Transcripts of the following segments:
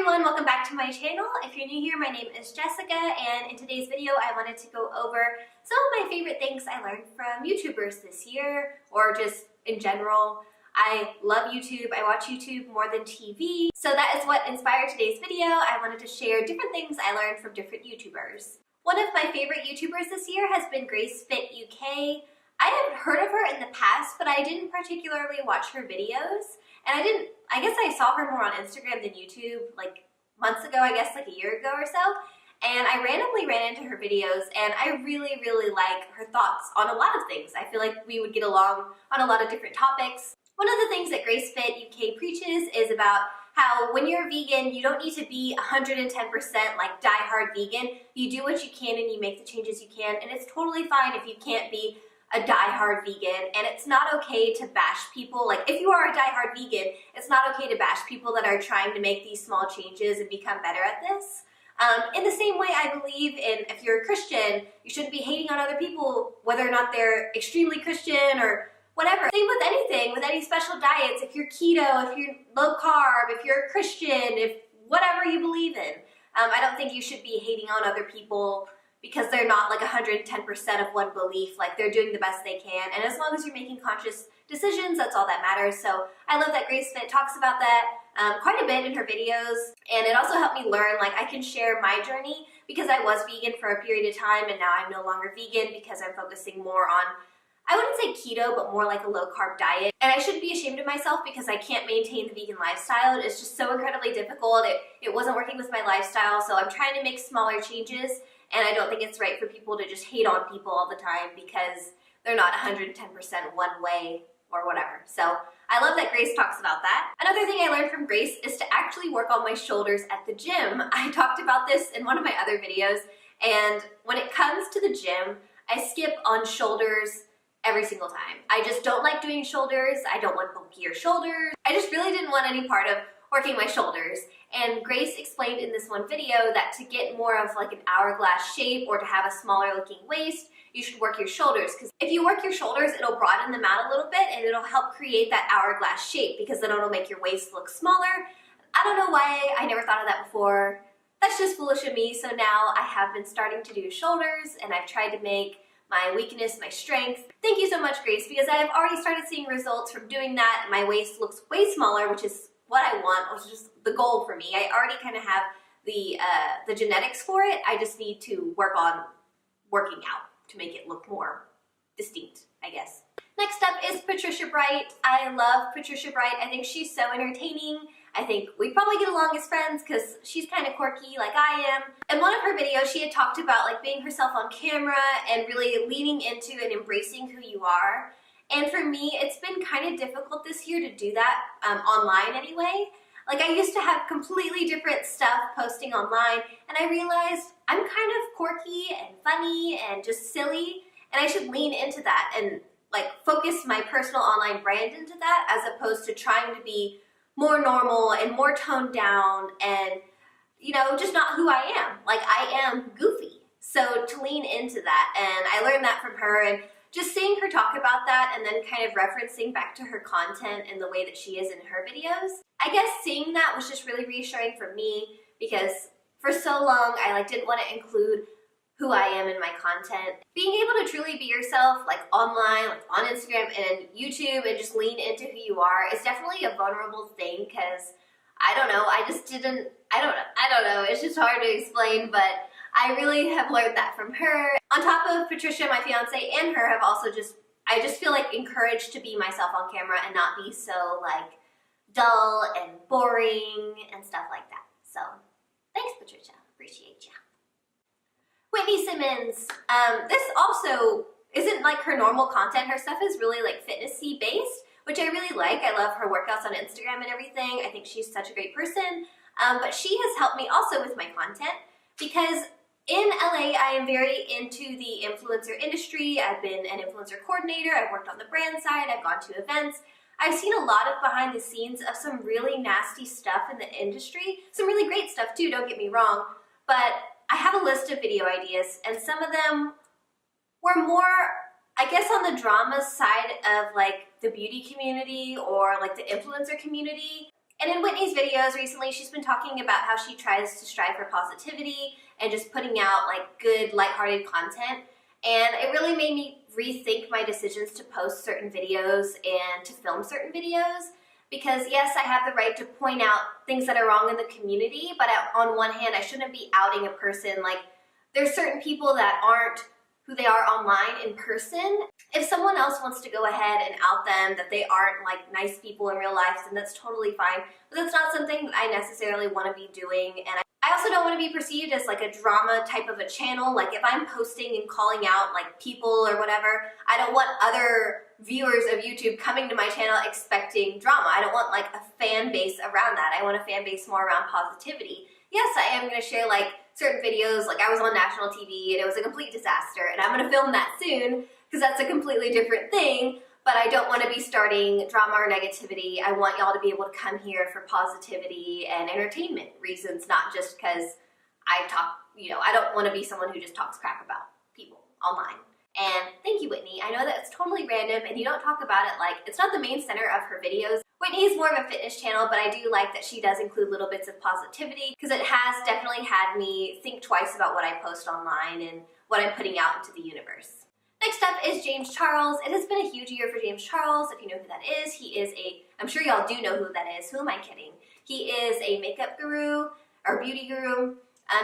everyone, welcome back to my channel. If you're new here, my name is Jessica, and in today's video I wanted to go over some of my favorite things I learned from YouTubers this year, or just in general. I love YouTube. I watch YouTube more than TV, so that is what inspired today's video. I wanted to share different things I learned from different YouTubers. One of my favorite YouTubers this year has been Grace Fit UK. I had heard of her in the past, but I didn't particularly watch her videos. And I guess I saw her more on Instagram than YouTube like months ago, I guess like a year ago or so. And I randomly ran into her videos, and I really, really like her thoughts on a lot of things. I feel like we would get along on a lot of different topics. One of the things that Grace Fit UK preaches is about how when you're a vegan, you don't need to be 110% like die-hard vegan. You do what you can and you make the changes you can, and it's totally fine if you can't be a die-hard vegan, and it's not okay to bash people. Like, if you are a die-hard vegan, it's not okay to bash people that are trying to make these small changes and become better at this. In the same way, I believe if you're a Christian, you shouldn't be hating on other people, whether or not they're extremely Christian or whatever. Same with anything, with any special diets. If you're keto, if you're low carb, if you're a Christian, if whatever you believe in. I don't think you should be hating on other people because they're not like 110% of one belief. Like, they're doing the best they can, and as long as you're making conscious decisions, that's all that matters. So I love that Grace Fit talks about that quite a bit in her videos, and it also helped me learn, like, I can share my journey because I was vegan for a period of time, and now I'm no longer vegan because I'm focusing more on, I wouldn't say keto, but more like a low carb diet. And I shouldn't be ashamed of myself because I can't maintain the vegan lifestyle. It's just so incredibly difficult. It wasn't working with my lifestyle, so I'm trying to make smaller changes. And I don't think it's right for people to just hate on people all the time because they're not 110% one way or whatever. So I love that Grace talks about that. Another thing I learned from Grace is to actually work on my shoulders at the gym. I talked about this in one of my other videos, and when it comes to the gym, I skip on shoulders every single time. I just don't like doing shoulders. I don't want bulkier shoulders. I just really didn't want any part of working my shoulders. And Grace explained in this one video that to get more of like an hourglass shape or to have a smaller looking waist, you should work your shoulders, because if you work your shoulders, it'll broaden them out a little bit and it'll help create that hourglass shape, because then it'll make your waist look smaller. I don't know why I never thought of that before. That's just foolish of me. So now I have been starting to do shoulders, and I've tried to make my weakness my strength. Thank you so much, Grace, because I have already started seeing results from doing that. My waist looks way smaller, which is what I want, which is just the goal for me. I already kind of have the genetics for it. I just need to work on working out to make it look more distinct, I guess. Next up is Patricia Bright. I love Patricia Bright. I think she's so entertaining. I think we'd probably get along as friends because she's kind of quirky like I am. In one of her videos, she had talked about like being herself on camera and really leaning into and embracing who you are. And for me, it's been kind of difficult this year to do that online anyway. Like, I used to have completely different stuff posting online, and I realized I'm kind of quirky and funny and just silly, and I should lean into that and like focus my personal online brand into that, as opposed to trying to be more normal and more toned down and, you know, just not who I am. Like, I am goofy. So to lean into that, and I learned that from her, and just seeing her talk about that and then kind of referencing back to her content and the way that she is in her videos, I guess seeing that was just really reassuring for me, because for so long I didn't want to include who I am in my content. Being able to truly be yourself, like online, like on Instagram and YouTube, and just lean into who you are is definitely a vulnerable thing, because I don't know, I don't know, it's just hard to explain, but I really have learned that from her. On top of Patricia, my fiance, and her have also I just feel like encouraged to be myself on camera and not be so like dull and boring and stuff like that. So thanks, Patricia, appreciate ya. Whitney Simmons, this also isn't like her normal content. Her stuff is really like fitnessy based, which I really like. I love her workouts on Instagram and everything. I think she's such a great person. But she has helped me also with my content, because in LA, I am very into the influencer industry. I've been an influencer coordinator. I've worked on the brand side. I've gone to events. I've seen a lot of behind the scenes of some really nasty stuff in the industry. Some really great stuff too, don't get me wrong. But I have a list of video ideas, and some of them were more, I guess, on the drama side of like the beauty community or like the influencer community. And in Whitney's videos recently, she's been talking about how she tries to strive for positivity and just putting out like good, lighthearted content. And it really made me rethink my decisions to post certain videos and to film certain videos. Because yes, I have the right to point out things that are wrong in the community, but on one hand, I shouldn't be outing a person. Like, there's certain people that aren't who they are online in person. If someone else wants to go ahead and out them that they aren't like nice people in real life, then that's totally fine. But that's not something that I necessarily want to be doing. And I also don't want to be perceived as like a drama type of a channel. Like if I'm posting and calling out like people or whatever, I don't want other viewers of YouTube coming to my channel expecting drama. I don't want like a fan base around that. I want a fan base more around positivity. Yes, I am going to share like certain videos, like I was on national TV and it was a complete disaster, and I'm going to film that soon because that's a completely different thing, but I don't want to be starting drama or negativity. I want y'all to be able to come here for positivity and entertainment reasons, not just because I talk, I don't want to be someone who just talks crap about people online. And thank you, Whitney. I know that it's totally random and you don't talk about it like, it's not the main center of her videos. Whitney is more of a fitness channel, but I do like that she does include little bits of positivity because it has definitely had me think twice about what I post online and what I'm putting out into the universe. Next up is James Charles. It has been a huge year for James Charles. If you know who that is, he is I'm sure y'all do know who that is. Who am I kidding? He is a makeup guru or beauty guru.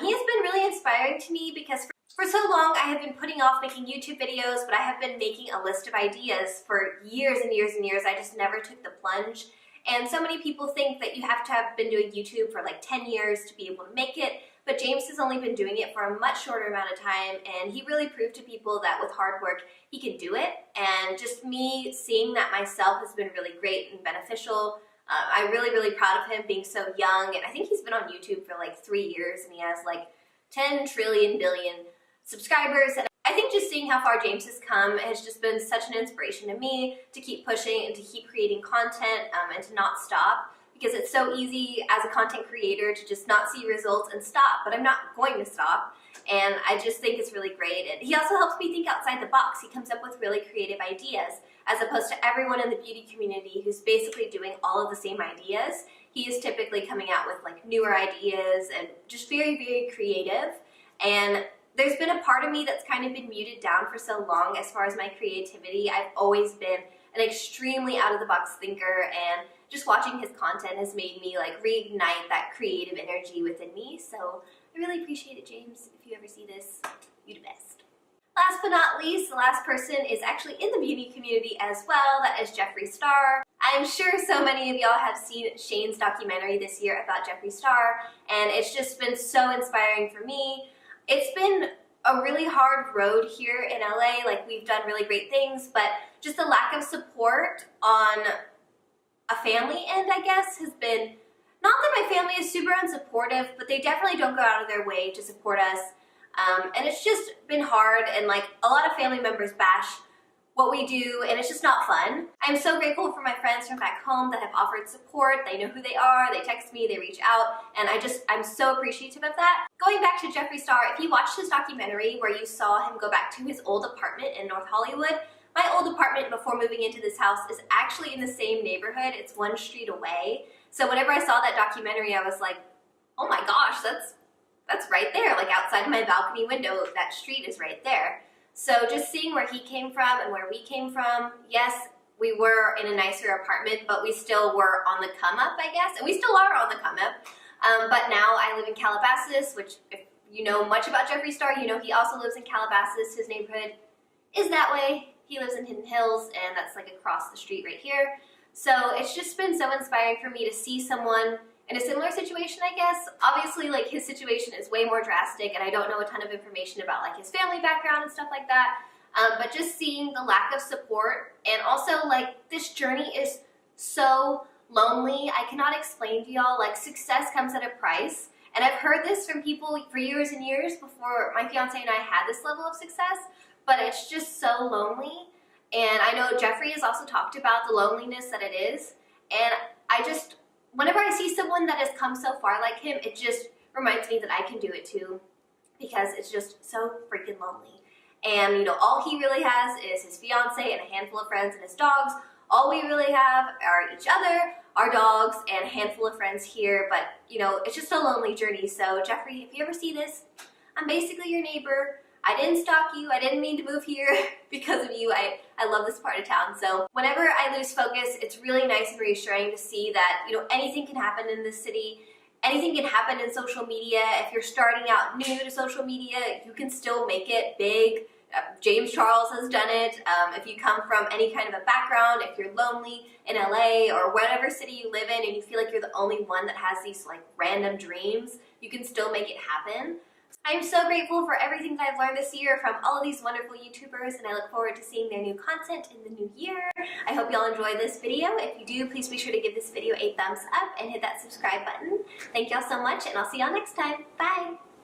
He has been really inspiring to me because for so long, I have been putting off making YouTube videos, but I have been making a list of ideas for years and years and years. I just never took the plunge. And so many people think that you have to have been doing YouTube for like 10 years to be able to make it, but James has only been doing it for a much shorter amount of time, and he really proved to people that with hard work, he can do it. And just me seeing that myself has been really great and beneficial. I'm really, really proud of him being so young, and I think he's been on YouTube for like 3 years, and he has like 10 trillion billion subscribers. And I think just seeing how far James has come has just been such an inspiration to me to keep pushing and to keep creating content and to not stop, because it's so easy as a content creator to just not see results and stop, but I'm not going to stop, and I just think it's really great. And he also helps me think outside the box. He comes up with really creative ideas as opposed to everyone in the beauty community who's basically doing all of the same ideas. He is typically coming out with like newer ideas and just very, very creative. And there's been a part of me that's kind of been muted down for so long as far as my creativity. I've always been an extremely out-of-the-box thinker, and just watching his content has made me like reignite that creative energy within me. So I really appreciate it, James. If you ever see this, you're the best. Last but not least, the last person is actually in the beauty community as well. That is Jeffree Star. I'm sure so many of y'all have seen Shane's documentary this year about Jeffree Star, and it's just been so inspiring for me. It's been a really hard road here in LA. Like, we've done really great things, but just the lack of support on a family end, I guess, has been, not that my family is super unsupportive, but they definitely don't go out of their way to support us. And it's just been hard, and like a lot of family members bash what we do, and it's just not fun. I'm so grateful for my friends from back home that have offered support. They know who they are, they text me, they reach out, and I'm so appreciative of that. Going back to Jeffree Star, if you watched his documentary where you saw him go back to his old apartment in North Hollywood, my old apartment before moving into this house is actually in the same neighborhood. It's 1 street away. So whenever I saw that documentary, I was like, oh my gosh, that's right there. Like outside of my balcony window, that street is right there. So just seeing where he came from and where we came from, yes, we were in a nicer apartment, but we still were on the come up, I guess. And we still are on the come up. But now I live in Calabasas, which if you know much about Jeffree Star, you know he also lives in Calabasas. His neighborhood is that way. He lives in Hidden Hills, and that's like across the street right here. So it's just been so inspiring for me to see someone in a similar situation, I guess. Obviously, like, his situation is way more drastic, and I don't know a ton of information about like his family background and stuff like that. But just seeing the lack of support, and also like this journey is so lonely. I cannot explain to y'all, like, success comes at a price. And I've heard this from people for years and years before my fiance and I had this level of success, but it's just so lonely. And I know Jeffree has also talked about the loneliness that it is. And whenever I see someone that has come so far like him, it just reminds me that I can do it too, because it's just so freaking lonely. And, you know, all he really has is his fiance and a handful of friends and his dogs. All we really have are each other, our dogs and a handful of friends here, but you know, it's just a lonely journey. So Jeffrey, if you ever see this, I'm basically your neighbor. I didn't stalk you. I didn't mean to move here because of you. I love this part of town. So whenever I lose focus, it's really nice and reassuring to see that, you know, anything can happen in this city. Anything can happen in social media. If you're starting out new to social media, you can still make it big. James Charles has done it. If you come from any kind of a background, if you're lonely in LA or whatever city you live in and you feel like you're the only one that has these like random dreams, you can still make it happen. I'm so grateful for everything that I've learned this year from all of these wonderful YouTubers, and I look forward to seeing their new content in the new year. I hope y'all enjoyed this video. If you do, please be sure to give this video a thumbs up and hit that subscribe button. Thank y'all so much, and I'll see y'all next time. Bye!